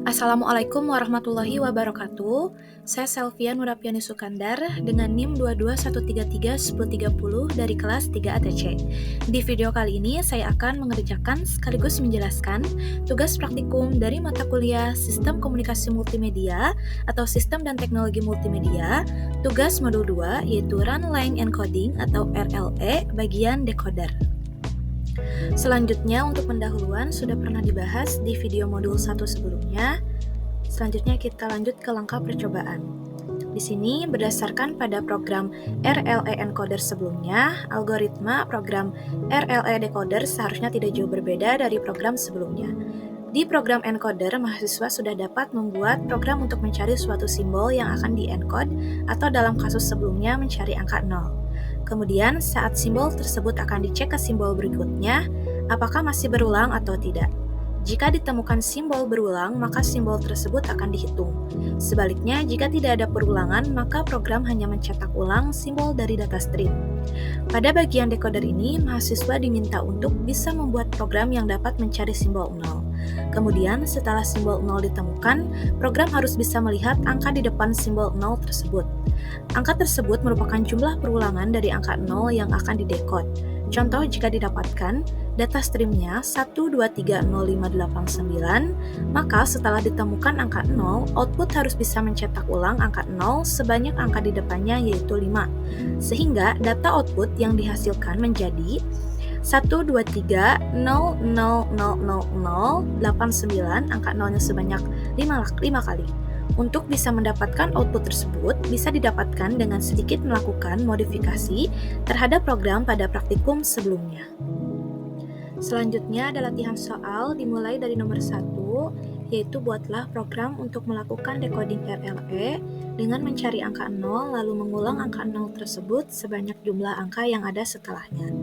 Assalamualaikum warahmatullahi wabarakatuh. Saya Selvian Nurapiani Sukandar dengan NIM 221331030 dari kelas 3 ATC. Di video kali ini saya akan mengerjakan sekaligus menjelaskan tugas praktikum dari mata kuliah Sistem Komunikasi Multimedia atau Sistem dan Teknologi Multimedia, tugas modul 2 yaitu Run Line Encoding atau RLE bagian decoder. Selanjutnya untuk pendahuluan sudah pernah dibahas di video modul 1 sebelumnya. Selanjutnya kita lanjut ke langkah percobaan. Di sini berdasarkan pada program RLE encoder sebelumnya, algoritma program RLE decoder seharusnya tidak jauh berbeda dari program sebelumnya. Di program encoder, mahasiswa sudah dapat membuat program untuk mencari suatu simbol yang akan di-encode atau dalam kasus sebelumnya mencari angka 0. Kemudian, saat simbol tersebut akan dicek ke simbol berikutnya, apakah masih berulang atau tidak. Jika ditemukan simbol berulang, maka simbol tersebut akan dihitung. Sebaliknya, jika tidak ada perulangan, maka program hanya mencetak ulang simbol dari data stream. Pada bagian decoder ini, mahasiswa diminta untuk bisa membuat program yang dapat mencari simbol 0. Kemudian, setelah simbol 0 ditemukan, program harus bisa melihat angka di depan simbol 0 tersebut. Angka tersebut merupakan jumlah perulangan dari angka 0 yang akan didekode. Contoh, jika didapatkan data streamnya 1230589, maka setelah ditemukan angka 0, output harus bisa mencetak ulang angka 0 sebanyak angka di depannya yaitu 5. Sehingga data output yang dihasilkan menjadi 123000089, angka 0-nya sebanyak 5 kali. Untuk bisa mendapatkan output tersebut, bisa didapatkan dengan sedikit melakukan modifikasi terhadap program pada praktikum sebelumnya. Selanjutnya ada latihan soal dimulai dari nomor 1, yaitu buatlah program untuk melakukan decoding RLE dengan mencari angka 0 lalu mengulang angka 0 tersebut sebanyak jumlah angka yang ada setelahnya.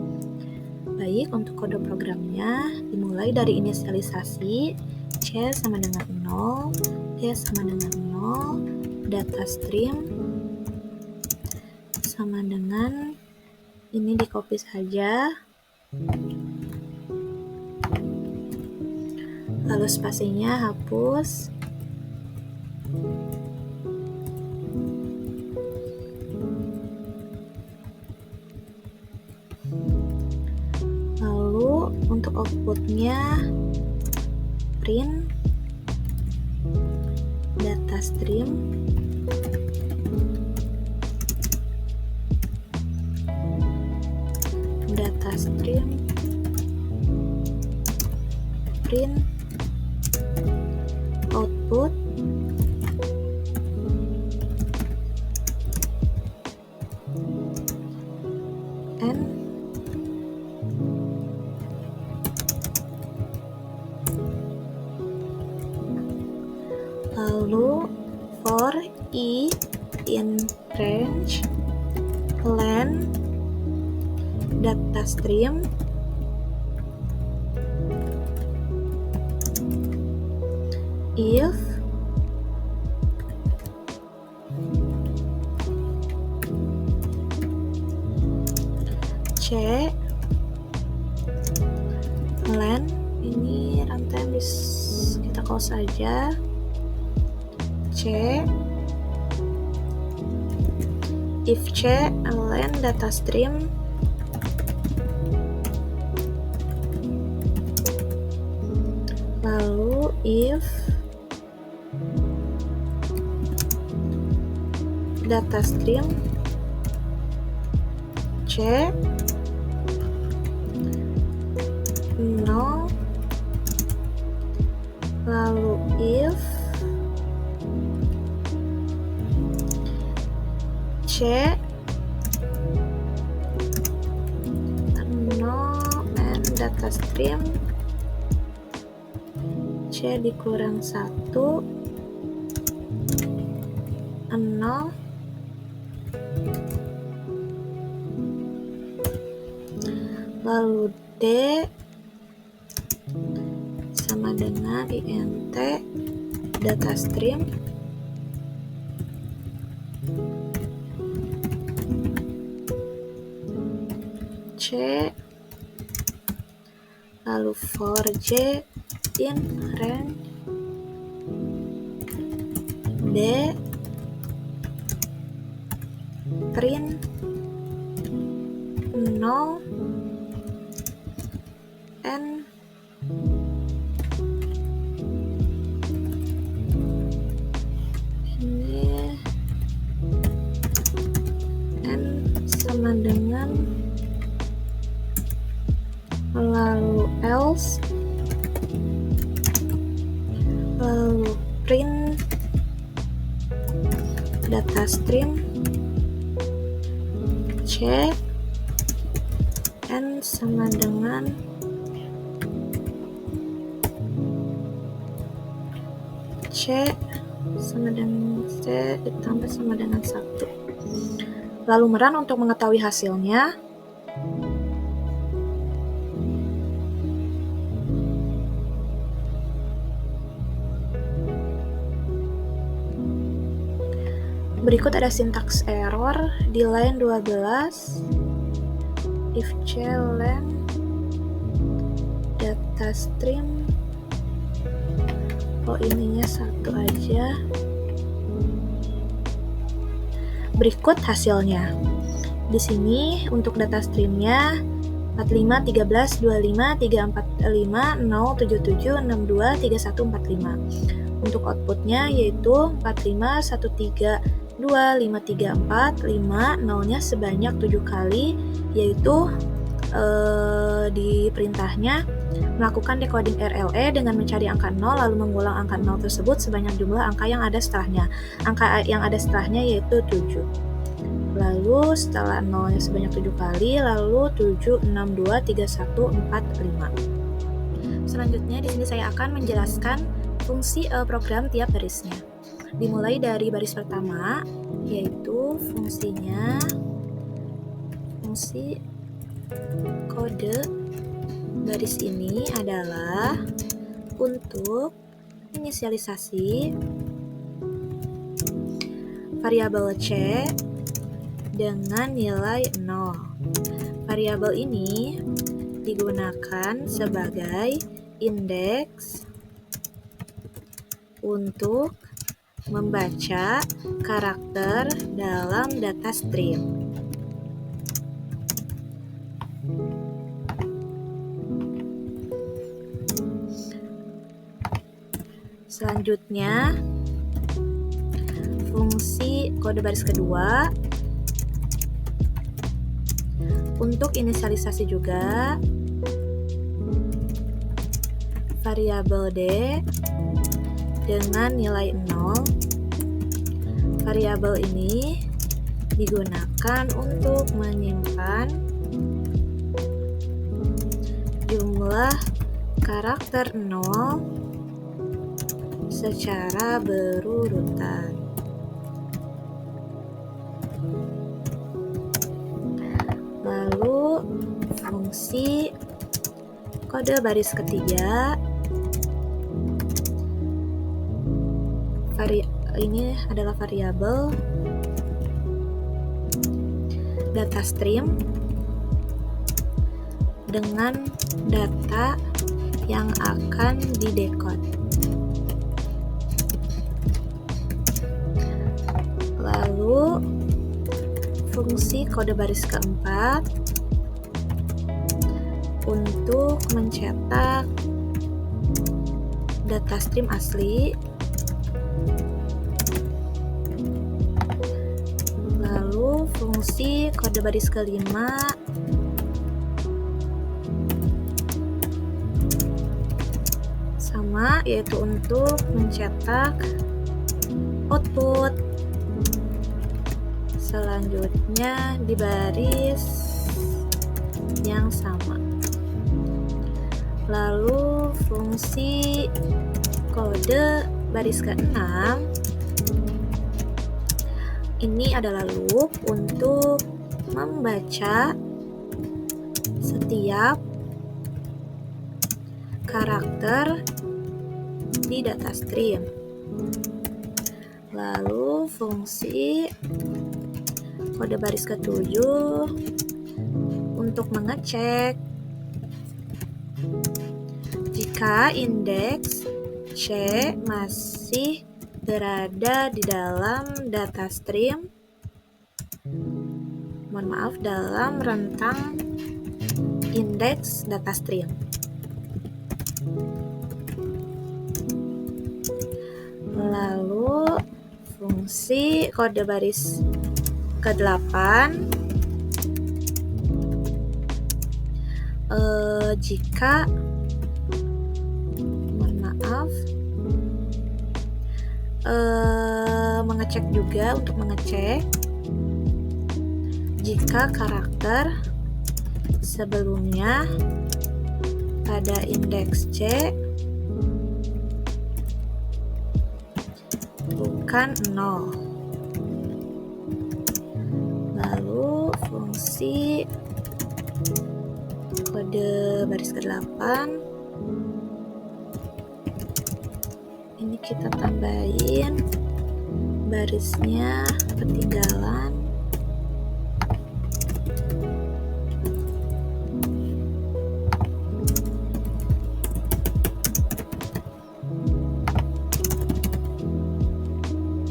Baik, untuk kode programnya dimulai dari inisialisasi C sama dengan 0, D sama dengan 0, data stream sama dengan ini di copy saja, lalu spasinya hapus, lalu untuk outputnya print data stream print output and lalu for i in range len data stream if c len, ini rantai kita close saja, c if c len data stream lalu if data stream c 0 lalu if c 0 and data stream c dikurang 1 0 lalu D sama dengan int data stream C, lalu for J in range D, print 0 N ini N sama dengan, lalu else, lalu print data stream C N sama dengan C sama dengan C ditambah sama dengan 1. Lalu run untuk mengetahui hasilnya. Berikut ada syntax error di line 12. If clen data stream, ininya 1 aja. Berikut hasilnya. Di sini untuk data streamnya 45, 13, 25, 345, 0, 77, 62, 31, 45. Untuk outputnya yaitu 45, 13, 2, 5, 3, 4, 5, 0-nya sebanyak 7 kali, yaitu di perintahnya melakukan decoding RLE dengan mencari angka 0 lalu mengulang angka 0 tersebut sebanyak jumlah angka yang ada setelahnya. Angka yang ada setelahnya yaitu 7. Lalu setelah 0-nya sebanyak 7 kali, lalu 7, 6, 2, 3, 1, 4, 5. Selanjutnya di sini saya akan menjelaskan fungsi program tiap barisnya. Dimulai dari baris pertama, yaitu fungsi kode baris ini adalah untuk inisialisasi variabel C dengan nilai 0. Variabel ini digunakan sebagai indeks untuk membaca karakter dalam data stream. Selanjutnya, fungsi kode baris kedua untuk inisialisasi juga variabel D dengan nilai 0. Variabel ini digunakan untuk menyimpan jumlah karakter 0 secara berurutan. Lalu fungsi kode baris ketiga, ini adalah variabel data stream dengan data yang akan didekode. Lalu fungsi kode baris keempat untuk mencetak data stream asli. Lalu fungsi kode baris kelima sama, yaitu untuk mencetak output. Selanjutnya di baris yang sama. Lalu fungsi kode baris ke-6 ini adalah loop untuk membaca setiap karakter di data stream. Lalu fungsi kode baris ke-7 untuk mengecek jika indeks C masih berada di dalam data stream, dalam rentang indeks data stream. Lalu fungsi kode baris ke-8 jika mengecek juga untuk mengecek jika karakter sebelumnya pada indeks C bukan 0. Lalu fungsi kode baris ke-8 ini kita tambahin barisnya ketinggalan.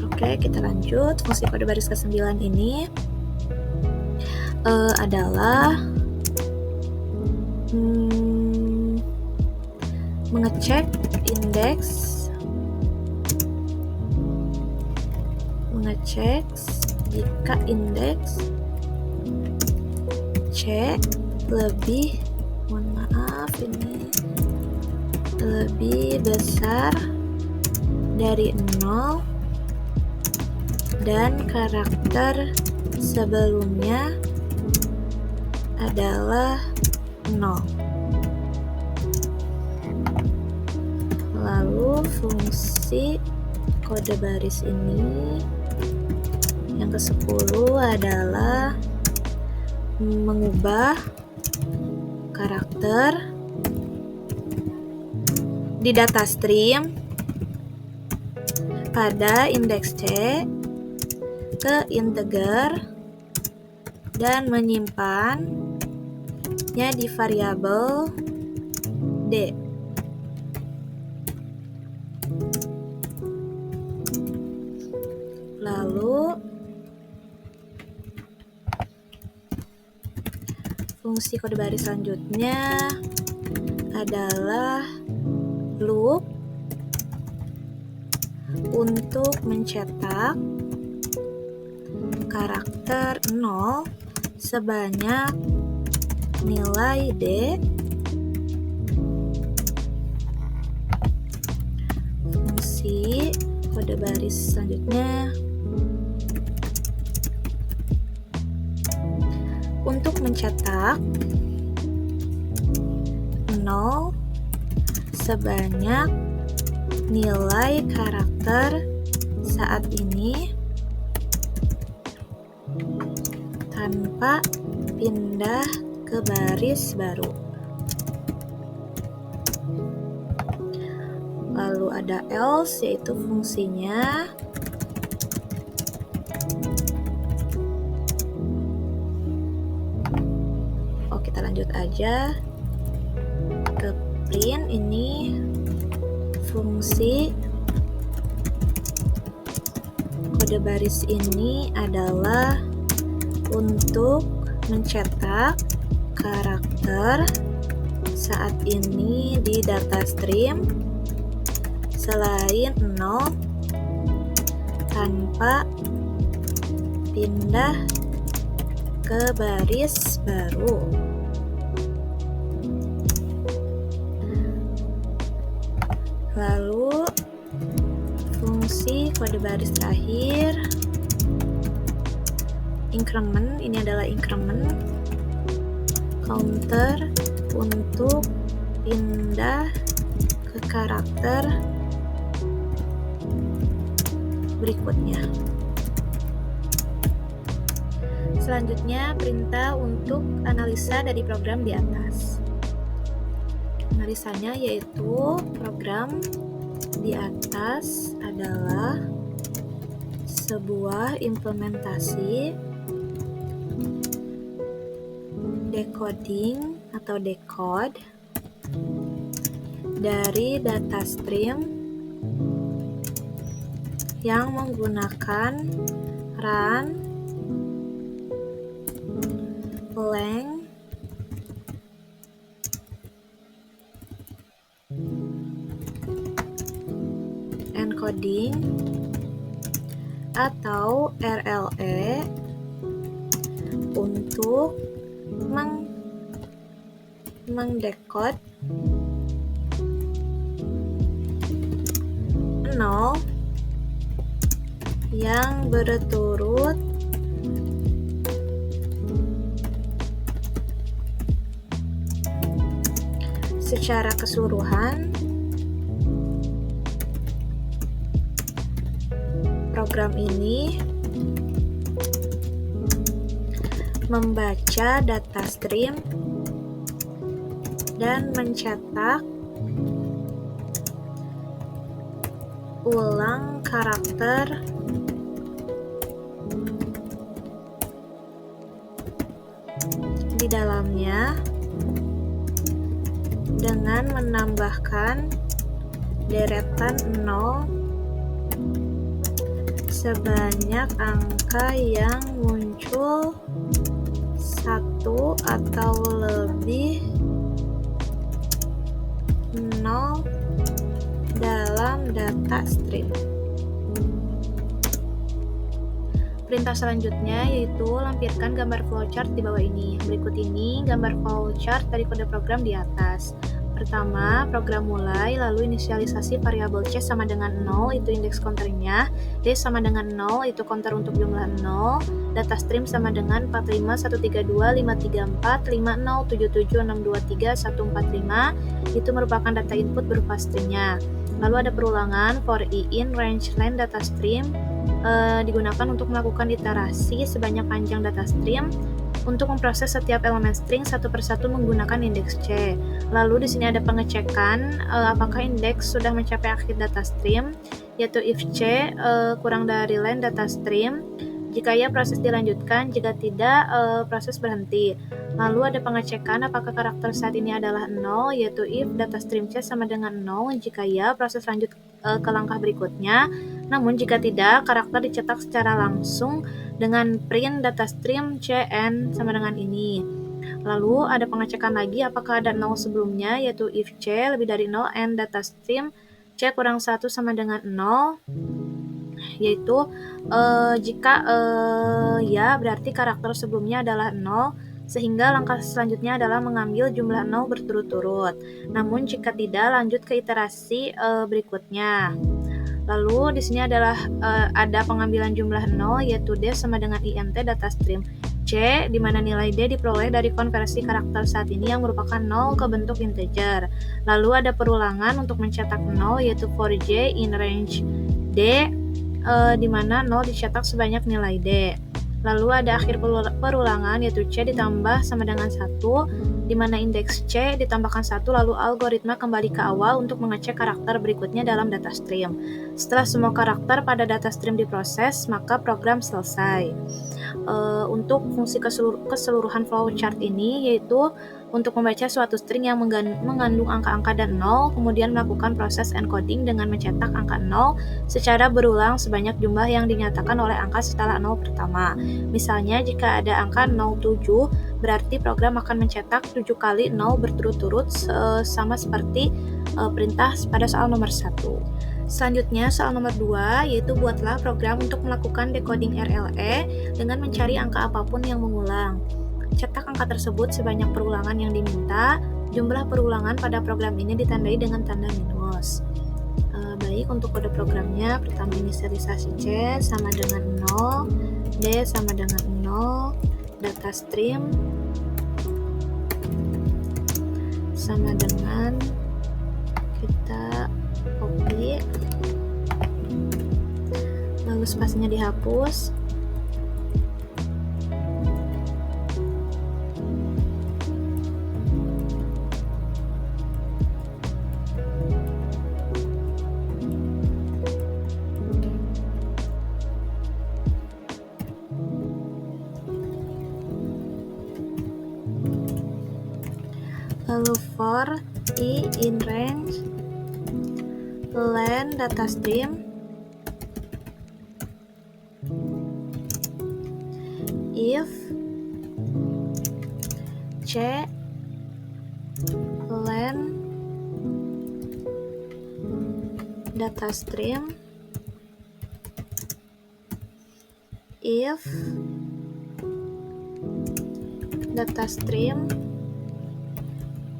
Oke, kita lanjut. Fungsi kode baris ke-9 ini adalah mengecek jika indeks C lebih besar dari 0 dan karakter sebelumnya adalah 0. Lalu fungsi kode baris ini yang ke-10 adalah mengubah karakter di data stream pada indeks C ke integer dan menyimpannya di variabel D. Lalu fungsi kode baris selanjutnya adalah loop untuk mencetak karakter 0 sebanyak nilai D fungsi kode baris selanjutnya untuk mencetak 0 sebanyak nilai karakter saat ini tanpa pindah ke baris baru. Lalu ada else, yaitu fungsinya kita lanjut aja ke print. Ini fungsi kode baris ini adalah untuk mencetak karakter saat ini di data stream selain 0 tanpa pindah ke baris baru. Lalu fungsi kode baris terakhir increment, ini adalah increment counter untuk pindah ke karakter berikutnya. Selanjutnya perintah untuk analisa dari program di atas. Analisanya yaitu program di atas adalah sebuah implementasi decoding atau decode dari data stream yang menggunakan run, length, encoding atau RLE untuk mengdekode 0 yang berturut secara keseluruhan. Program ini membaca data stream dan mencetak ulang karakter di dalamnya dengan menambahkan deretan 0 sebanyak angka yang muncul satu atau lebih 0 dalam data stream. Perintah selanjutnya yaitu lampirkan gambar flowchart di bawah ini. Berikut ini gambar flowchart dari kode program di atas. Pertama, program mulai, lalu inisialisasi variabel C sama dengan 0, itu indeks counternya, D sama dengan 0, itu counter untuk jumlah 0, data stream sama dengan 45132534077623145, itu merupakan data input berupa stringnya. Lalu ada perulangan for i in range len data stream, digunakan untuk melakukan iterasi sebanyak panjang data stream untuk memproses setiap elemen string satu persatu menggunakan indeks C. Lalu di sini ada pengecekan apakah indeks sudah mencapai akhir data stream, yaitu if C kurang dari len data stream. Jika ya, proses dilanjutkan, jika tidak, proses berhenti. Lalu ada pengecekan apakah karakter saat ini adalah 0, yaitu if data stream C sama dengan 0. Jika ya, proses lanjut ke langkah berikutnya. Namun jika tidak, karakter dicetak secara langsung dengan print data stream CN sama dengan ini. Lalu ada pengecekan lagi apakah ada 0 sebelumnya, yaitu if C lebih dari 0 and data stream C kurang 1 sama dengan 0, yaitu jika ya, berarti karakter sebelumnya adalah 0, sehingga langkah selanjutnya adalah mengambil jumlah 0 berturut-turut. Namun jika tidak, lanjut ke iterasi berikutnya. Lalu di sini adalah ada pengambilan jumlah 0, yaitu D sama dengan int data stream C, di mana nilai D diperoleh dari konversi karakter saat ini yang merupakan 0 ke bentuk integer. Lalu ada perulangan untuk mencetak 0, yaitu for J in range D, di mana 0 dicetak sebanyak nilai D. Lalu ada akhir perulangan, yaitu C ditambah sama dengan 1, di mana indeks C ditambahkan 1, lalu algoritma kembali ke awal untuk mengecek karakter berikutnya dalam data stream. Setelah semua karakter pada data stream diproses, maka program selesai. Untuk fungsi keseluruhan flowchart ini, yaitu untuk membaca suatu string yang mengandung angka-angka dan 0, kemudian melakukan proses encoding dengan mencetak angka 0 secara berulang sebanyak jumlah yang dinyatakan oleh angka setelah 0 pertama. Misalnya jika ada angka 07, berarti program akan mencetak 7 kali 0 berturut-turut, sama seperti perintah pada soal nomor 1. Selanjutnya soal nomor 2, yaitu buatlah program untuk melakukan decoding RLE dengan mencari angka apapun yang mengulang. Cetak angka tersebut sebanyak perulangan yang diminta. Jumlah perulangan pada program ini ditandai dengan tanda minus. Baik, untuk kode programnya, pertama inisialisasi C sama dengan 0, D sama dengan 0, data stream sama dengan, kita copy, lalu spasinya dihapus. Lalu for I in range len data stream if c len data stream if data stream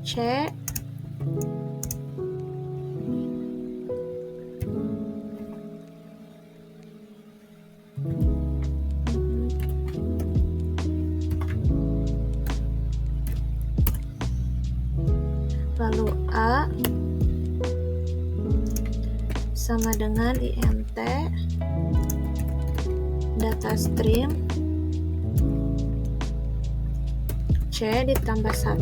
c lalu A sama dengan int data stream C ditambah 1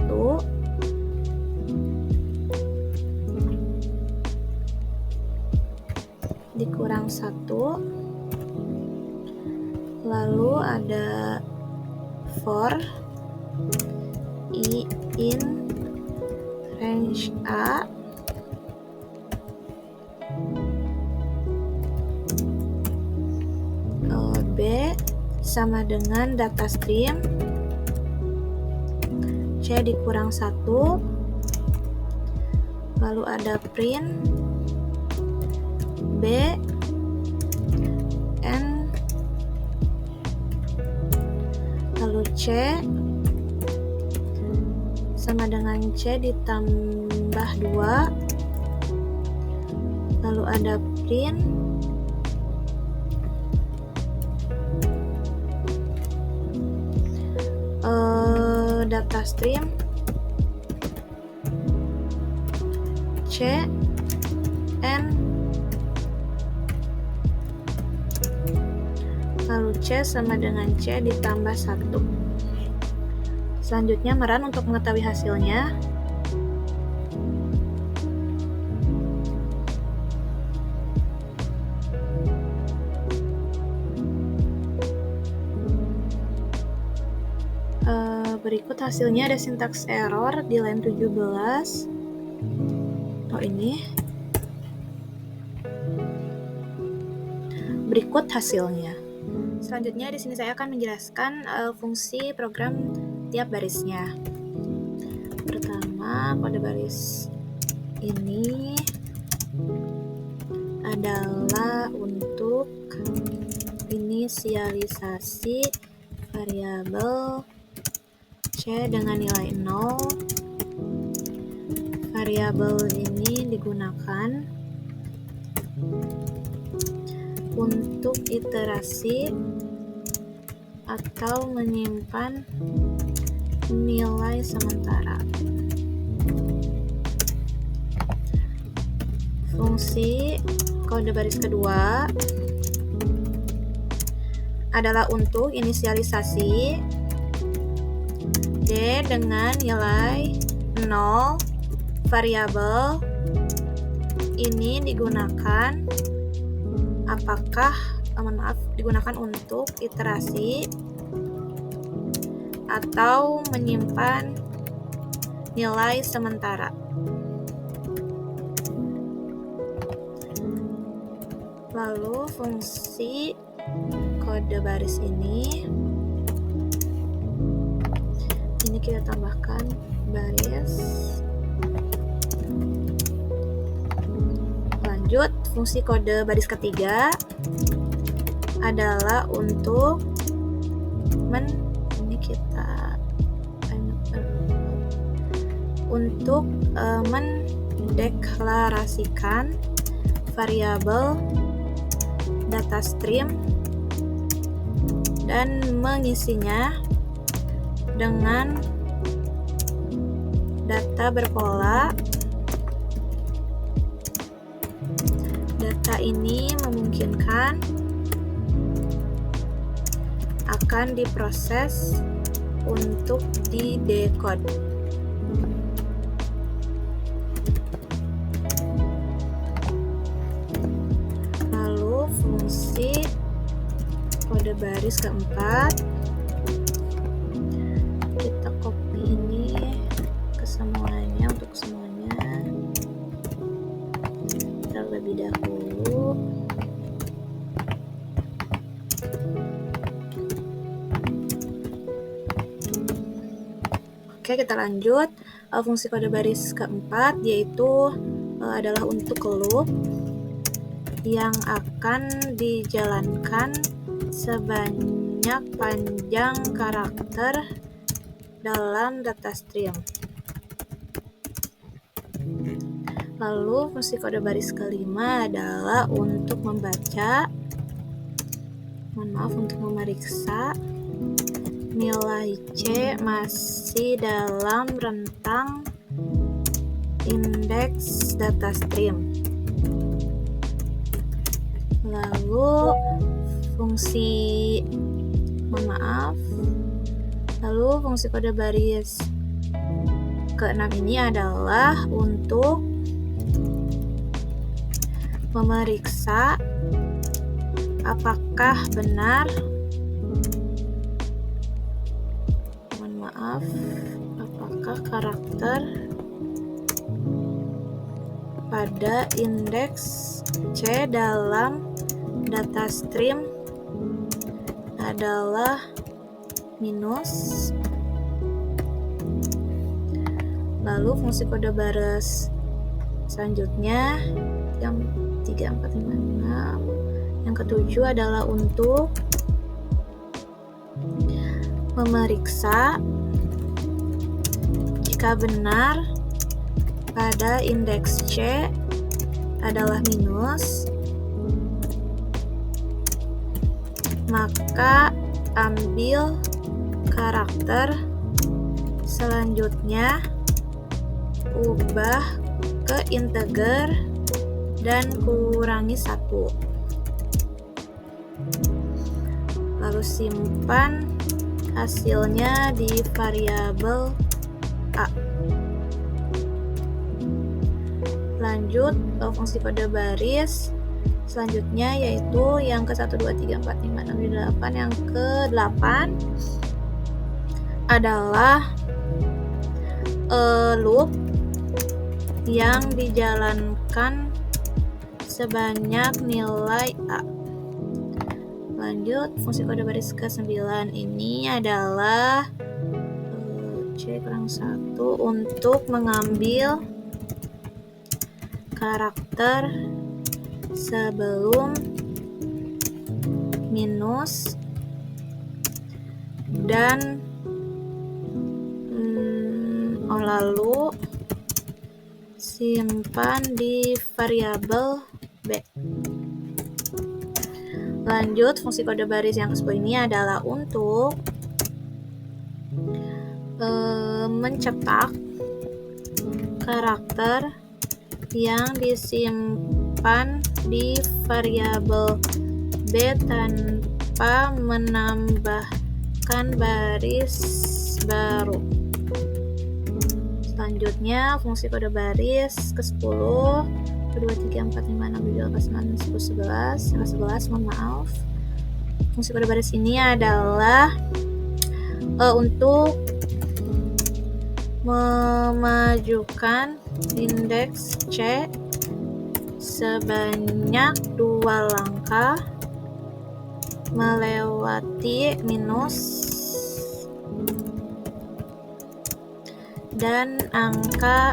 dikurang 1, lalu ada for I in range A B sama dengan data stream C dikurang 1, lalu ada print B N lalu C sama dengan C ditambah 2, lalu ada print data stream C N lalu C sama dengan C ditambah 1. Selanjutnya meran untuk mengetahui hasilnya. Berikut hasilnya ada syntax error di line 17. Oh, ini. Berikut hasilnya. Selanjutnya di sini saya akan menjelaskan fungsi program tiap barisnya. Pertama, kode baris ini adalah untuk inisialisasi variabel C dengan nilai 0. Variabel ini digunakan untuk iterasi atau menyimpan nilai sementara. Fungsi kode baris kedua adalah untuk inisialisasi D dengan nilai 0. Variabel ini digunakan digunakan untuk iterasi atau menyimpan nilai sementara. Lalu fungsi kode baris ini kita tambahkan baris. Lanjut, fungsi kode baris ketiga adalah untuk mendeklarasikan variabel data stream dan mengisinya dengan data berpola. Data ini memungkinkan akan diproses untuk didekode. Lalu fungsi kode baris keempat, kita copy ini ke semuanya. Oke, kita lanjut. Fungsi kode baris keempat yaitu adalah untuk loop yang akan dijalankan sebanyak panjang karakter dalam data stream. Lalu fungsi kode baris kelima adalah untuk memeriksa nilai C masih dalam rentang indeks data stream. Lalu fungsi kode baris ke-6 ini adalah untuk memeriksa apakah benar apakah karakter pada indeks C dalam data stream adalah minus. Lalu fungsi kode baris selanjutnya yang 3, 4, 5, 6. Yang ketujuh adalah untuk memeriksa jika benar pada indeks C adalah minus, maka ambil karakter selanjutnya, ubah ke integer dan kurangi 1. Lalu simpan hasilnya di variabel A. Lanjut ke fungsi kode baris selanjutnya yaitu yang ke 1, 2, 3, 4, 5, 6, 7, 8. Yang ke-8 adalah loop yang dijalankan sebanyak nilai A. Lanjut, fungsi kode baris ke-9 ini adalah C-1 untuk mengambil karakter sebelum minus dan lalu simpan di variabel B. Lanjut, fungsi kode baris yang ke-10 ini adalah untuk mencetak karakter yang disimpan di variabel B tanpa menambahkan baris baru. Selanjutnya, fungsi kode baris ke-10, 1, 2, 3, 4, 5, 6, 7, 8, 9, 10, 11. Yang ke-11, mohon maaf. Fungsi kode baris ini adalah untuk memajukan indeks C sebanyak 2 langkah melewati minus dan angka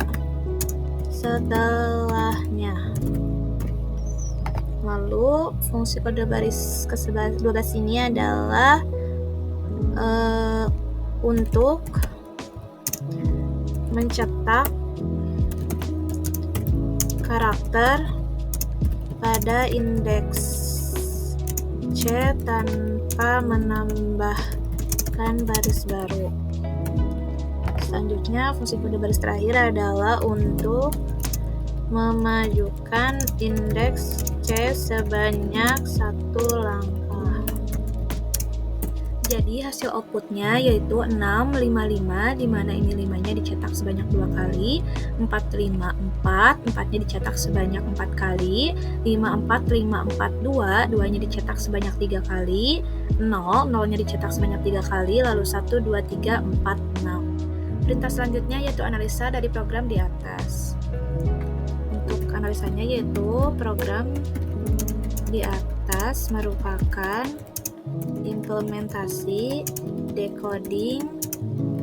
setelahnya. Lalu fungsi kode baris ke-12 ini adalah untuk mencetak karakter pada indeks C tanpa menambahkan baris baru. Selanjutnya, fungsi kode baris terakhir adalah untuk memajukan indeks C sebanyak 1 langkah. Jadi hasil outputnya yaitu 6, 5, 5, di mana ini 5-nya dicetak sebanyak 2 kali, 4, 5, 4, 4-nya dicetak sebanyak 4 kali, 5, 4, 5, 4, 2, 2-nya dicetak sebanyak 3 kali, 0, 0-nya dicetak sebanyak 3 kali, lalu 1, 2, 3, 4, 6. Perintah selanjutnya yaitu analisa dari program di atas. Untuk analisanya yaitu program di atas merupakan implementasi, decoding,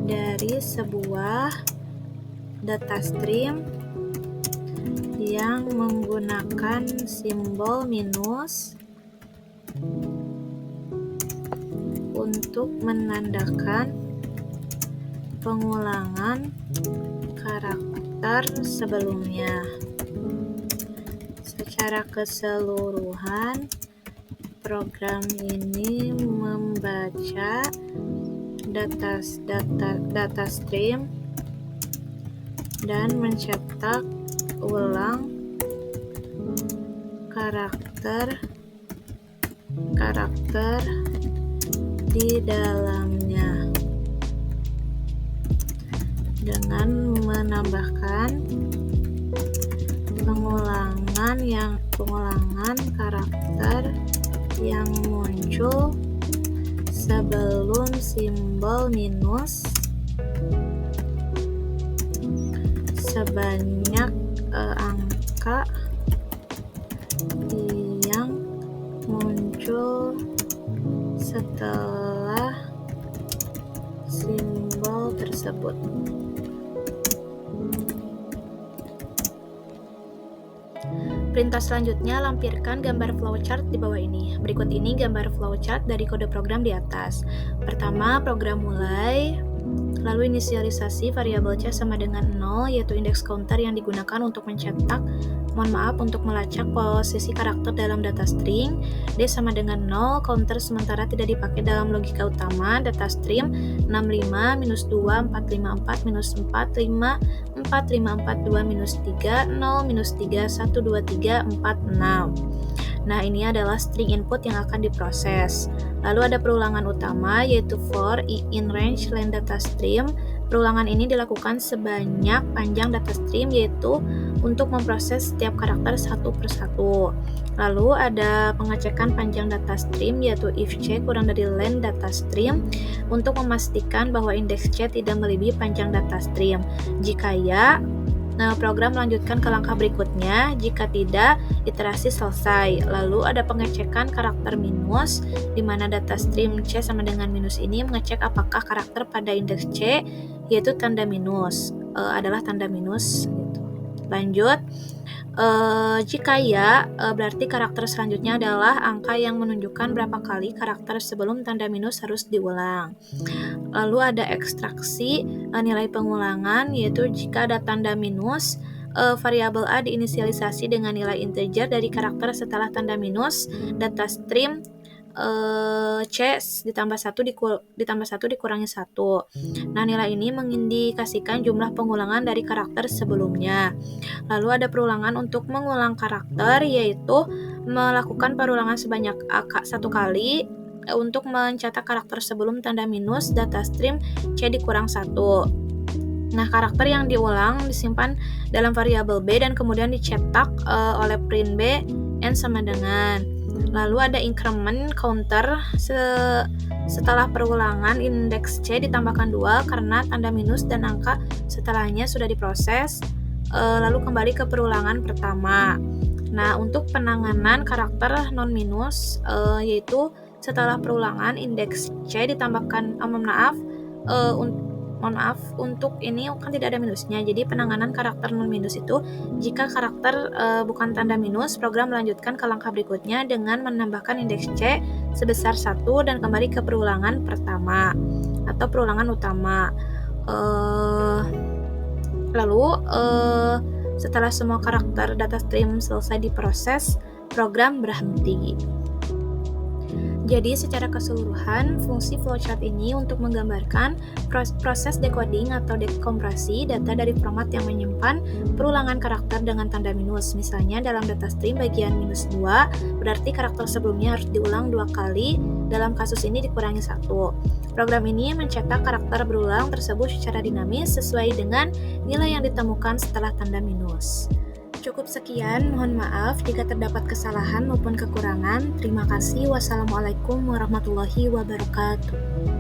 dari sebuah data stream yang menggunakan simbol minus untuk menandakan pengulangan karakter sebelumnya. Secara keseluruhan, program ini membaca data stream dan mencetak ulang karakter di dalamnya dengan menambahkan pengulangan karakter yang muncul sebelum simbol minus sebanyak angka yang muncul setelah simbol tersebut. Perintah selanjutnya, lampirkan gambar flowchart di bawah ini. Berikut ini gambar flowchart dari kode program di atas. Pertama, program mulai, lalu inisialisasi variabel C sama dengan 0, yaitu indeks counter yang digunakan untuk untuk melacak posisi karakter dalam data string. D sama dengan 0, counter sementara tidak dipakai dalam logika utama. Data stream 65, minus 2, 454, minus 4, 5, 4, 5, 4, 2, minus 3, 0, minus 3, 1, 2, 3, 4, 6. Nah, ini adalah string input yang akan diproses. Lalu ada perulangan utama, yaitu for in range len data stream. Perulangan ini dilakukan sebanyak panjang data stream, yaitu untuk memproses setiap karakter satu persatu. Lalu ada pengecekan panjang data stream, yaitu if C kurang dari len data stream, untuk memastikan bahwa indeks C tidak melebihi panjang data stream. Jika ya, program melanjutkan ke langkah berikutnya. Jika tidak, iterasi selesai. Lalu ada pengecekan karakter minus, di mana data stream C sama dengan minus ini mengecek apakah karakter pada indeks C, yaitu tanda minus, adalah tanda minus. Gitu. Lanjut, jika ya, berarti karakter selanjutnya adalah angka yang menunjukkan berapa kali karakter sebelum tanda minus harus diulang. Lalu ada ekstraksi nilai pengulangan, yaitu jika ada tanda minus, variabel A diinisialisasi dengan nilai integer dari karakter setelah tanda minus, data stream C ditambah 1 dikurangi 1. Nah, nilai ini mengindikasikan jumlah pengulangan dari karakter sebelumnya. Lalu ada perulangan untuk mengulang karakter, yaitu melakukan perulangan sebanyak 1 kali untuk mencetak karakter sebelum tanda minus, data stream C dikurang 1. Nah, karakter yang diulang disimpan dalam variabel B dan kemudian dicetak oleh print B n sama dengan. Lalu ada increment counter setelah perulangan indeks C ditambahkan 2 karena tanda minus dan angka setelahnya sudah diproses, lalu kembali ke perulangan pertama. Nah, untuk penanganan karakter non minus, yaitu setelah perulangan indeks C ditambahkan untuk ini kan tidak ada minusnya. Jadi penanganan karakter non minus itu, jika karakter bukan tanda minus, program melanjutkan ke langkah berikutnya dengan menambahkan indeks C sebesar 1 dan kembali ke perulangan pertama atau perulangan utama. Lalu setelah semua karakter data stream selesai diproses, program berhenti. Jadi secara keseluruhan, fungsi flowchart ini untuk menggambarkan proses decoding atau dekompresi data dari format yang menyimpan perulangan karakter dengan tanda minus. Misalnya dalam data stream bagian minus 2, berarti karakter sebelumnya harus diulang 2 kali, dalam kasus ini dikurangi 1. Program ini mencetak karakter berulang tersebut secara dinamis sesuai dengan nilai yang ditemukan setelah tanda minus. Cukup sekian, mohon maaf jika terdapat kesalahan maupun kekurangan. Terima kasih. Wassalamualaikum warahmatullahi wabarakatuh.